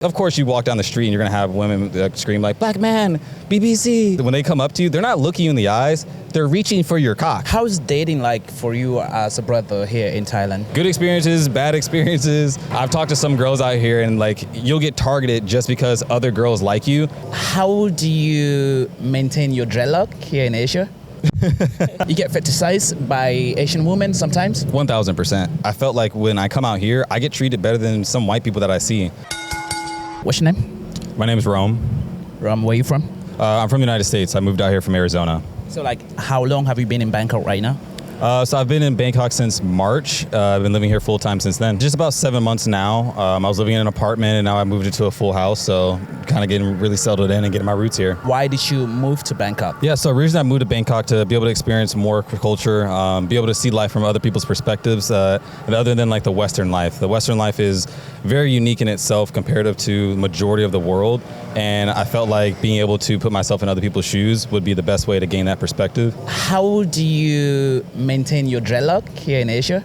Of course, you walk down the street and you're going to have women that scream like, "Black man, BBC." When they come up to you, they're not looking you in the eyes. They're reaching for your cock. How's dating like for you as a brother here in Thailand? Good experiences, bad experiences. I've talked to some girls out here and like you'll get targeted just because other girls like you. How do you maintain your dreadlock here in Asia? You get fetishized by Asian women sometimes? 1000%. I felt like when I come out here, I get treated better than some white people that I see. What's your name? My name is Rome. Rome, where are you from? I'm from the United States. I moved out here from Arizona. So like, how long have you been in Bangkok right now? So I've been in Bangkok since March. I've been living here full time since then. Just about 7 months now. I was living in an apartment and now I moved into a full house. So kind of getting really settled in and getting my roots here. Why did you move to Bangkok? Yeah, so originally I moved to Bangkok to be able to experience more culture, be able to see life from other people's perspectives, other than like the Western life. The Western life is very unique in itself comparative to the majority of the world. And I felt like being able to put myself in other people's shoes would be the best way to gain that perspective. How do you maintain your dreadlock here in Asia?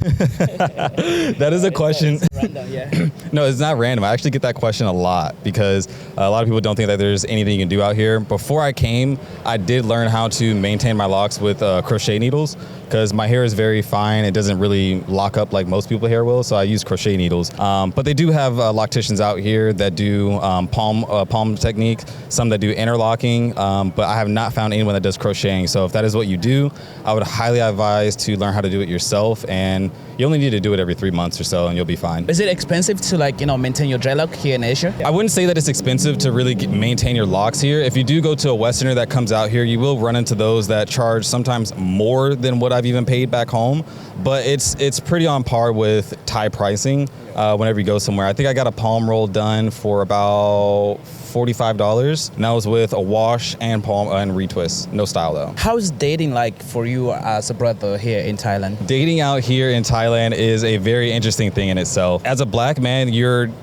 That is a question. It's random, yeah. No, it's not random. I actually get that question a lot because a lot of people don't think that there's anything you can do out here. Before I came, I did learn how to maintain my locks with crochet needles because my hair is very fine. It doesn't really lock up like most people's hair will, so I use crochet needles. But they do have locticians out here that do palm technique, some that do interlocking, but I have not found anyone that does crocheting. So if that is what you do, I would highly advise to learn how to do it yourself, and you only need to do it every 3 months or so and you'll be fine. Is it expensive to like, maintain your dreadlock here in Asia? I wouldn't say that it's expensive to really maintain your locks here. If you do go to a Westerner that comes out here, you will run into those that charge sometimes more than what I've even paid back home, but it's pretty on par with Thai pricing whenever you go somewhere. I think I got a palm roll done for about $45, and that was with a wash and palm and retwist. No style though. How's dating like for you as a brother here in Thailand? Dating out here in Thailand is a very interesting thing in itself. As a black man,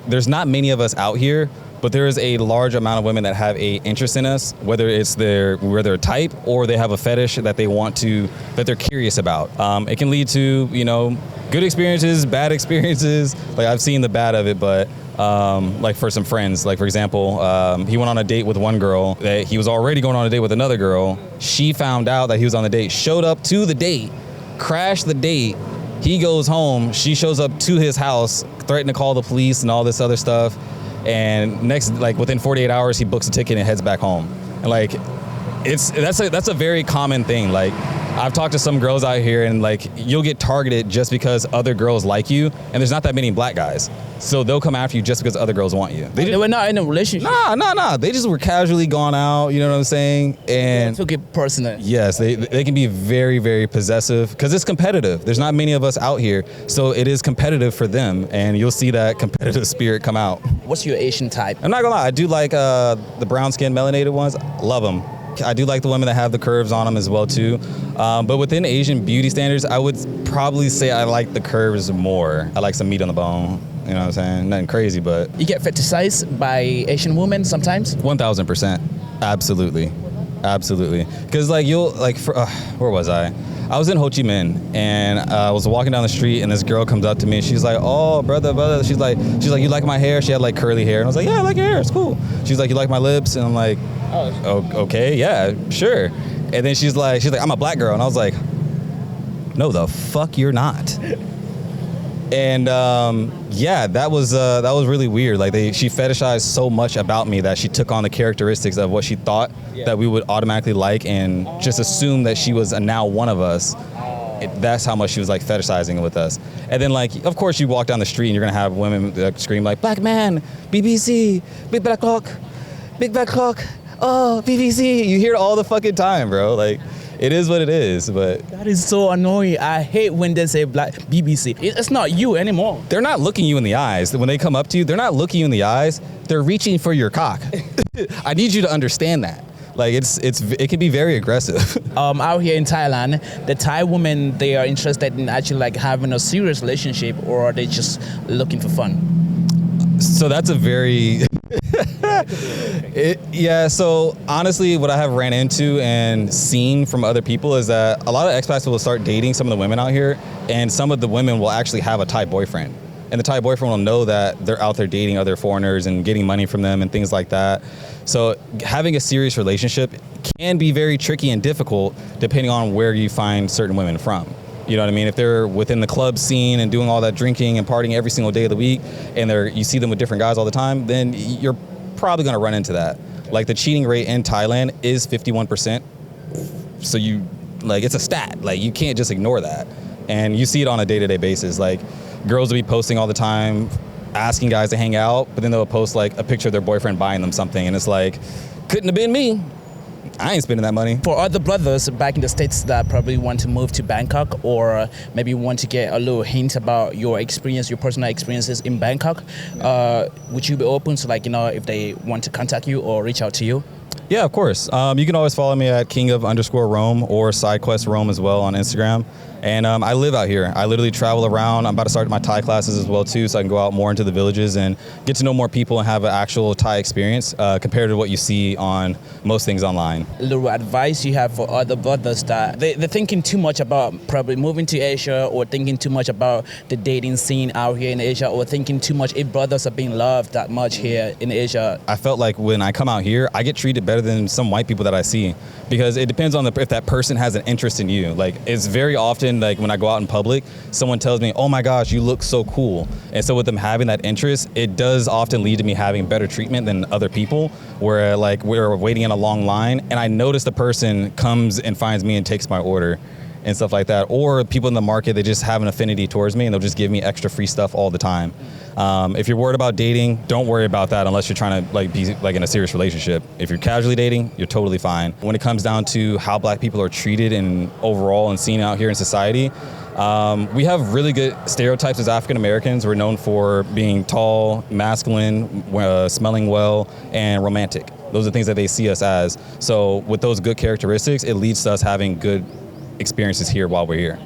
there's not many of us out here, but there is a large amount of women that have a interest in us, whether it's their type or they have a fetish that they're curious about. It can lead to, good experiences, bad experiences. Like I've seen the bad of it, but like for some friends, like for example, he went on a date with one girl that he was already going on a date with another girl. She found out that he was on the date, showed up to the date, crashed the date. He goes home, she shows up to his house, threatened to call the police and all this other stuff. And within 48 hours, he books a ticket and heads back home. And like, that's a very common thing. Like, I've talked to some girls out here and like, you'll get targeted just because other girls like you. And there's not that many black guys. So they'll come after you just because other girls want you. They were not in a relationship. Nah. They just were casually gone out. You know what I'm saying? And took it personal. Yes, they can be very, very possessive because it's competitive. There's not many of us out here. So it is competitive for them. And you'll see that competitive spirit come out. What's your Asian type? I'm not gonna lie. I do like the brown skin melanated ones. Love them. I do like the women that have the curves on them as well too. But within Asian beauty standards, I would probably say I like the curves more. I like some meat on the bone. You know what I'm saying? Nothing crazy, but... You get fetishized by Asian women sometimes? 1000%. Absolutely. Because where was I? I was in Ho Chi Minh and I was walking down the street and this girl comes up to me and she's like, "Oh, brother." She's like, "You like my hair?" She had like curly hair and I was like, "Yeah, I like your hair. It's cool." She's like, "You like my lips?" And I'm like, "Oh, okay, yeah, sure." And then she's like, "I'm a black girl." And I was like, "No, the fuck you're not." And that was really weird. Like she fetishized so much about me that she took on the characteristics of what she thought that we would automatically like and just assume that she was now one of us. That's how much she was like fetishizing with us. And then like, of course you walk down the street and you're gonna have women that scream like, "Black man, BBC, big black clock, oh, BBC." You hear it all the fucking time, bro. Like, it is what it is, but... That is so annoying. I hate when they say black BBC. It's not you anymore. They're not looking you in the eyes. When they come up to you, they're not looking you in the eyes. They're reaching for your cock. I need you to understand that. Like, it can be very aggressive. Out here in Thailand, the Thai women, they are interested in actually like having a serious relationship, or are they just looking for fun? So that's a very... So honestly, what I have ran into and seen from other people is that a lot of expats will start dating some of the women out here, and some of the women will actually have a Thai boyfriend. and the Thai boyfriend will know that they're out there dating other foreigners and getting money from them and things like that. So having a serious relationship can be very tricky and difficult depending on where you find certain women from. You know what I mean? If they're within the club scene and doing all that drinking and partying every single day of the week, and you see them with different guys all the time, then you're probably going to run into that. Like the cheating rate in Thailand is 51%. So it's a stat. Like you can't just ignore that. And you see it on a day-to-day basis. Like girls will be posting all the time, asking guys to hang out, but then they'll post like a picture of their boyfriend buying them something, and it's like, couldn't have been me. I ain't spending that money. For other brothers back in the States that probably want to move to Bangkok, or maybe want to get a little hint about your experience, your personal experiences in Bangkok, would you be open to if they want to contact you or reach out to you? Yeah, of course. You can always follow me at king_of_Rome or SideQuest Rome as well on Instagram. And I live out here. I literally travel around. I'm about to start my Thai classes as well too, so I can go out more into the villages and get to know more people and have an actual Thai experience compared to what you see on most things online. A little advice you have for other brothers that they're thinking too much about probably moving to Asia, or thinking too much about the dating scene out here in Asia, or thinking too much if brothers are being loved that much here in Asia. I felt like when I come out here, I get treated better than some white people that I see, because it depends on if that person has an interest in you. Like it's very often like when I go out in public, someone tells me, oh my gosh, you look so cool. And so with them having that interest, it does often lead to me having better treatment than other people, where like we're waiting in a long line and I notice the person comes and finds me and takes my order and stuff like that. Or people in the market, they just have an affinity towards me and they'll just give me extra free stuff all the time. If you're worried about dating, don't worry about that unless you're trying to be in a serious relationship. If you're casually dating, you're totally fine. When it comes down to how black people are treated and overall and seen out here in society, we have really good stereotypes as African Americans. We're known for being tall, masculine, smelling well, and romantic. Those are things that they see us as. So with those good characteristics, it leads to us having good experiences here while we're here.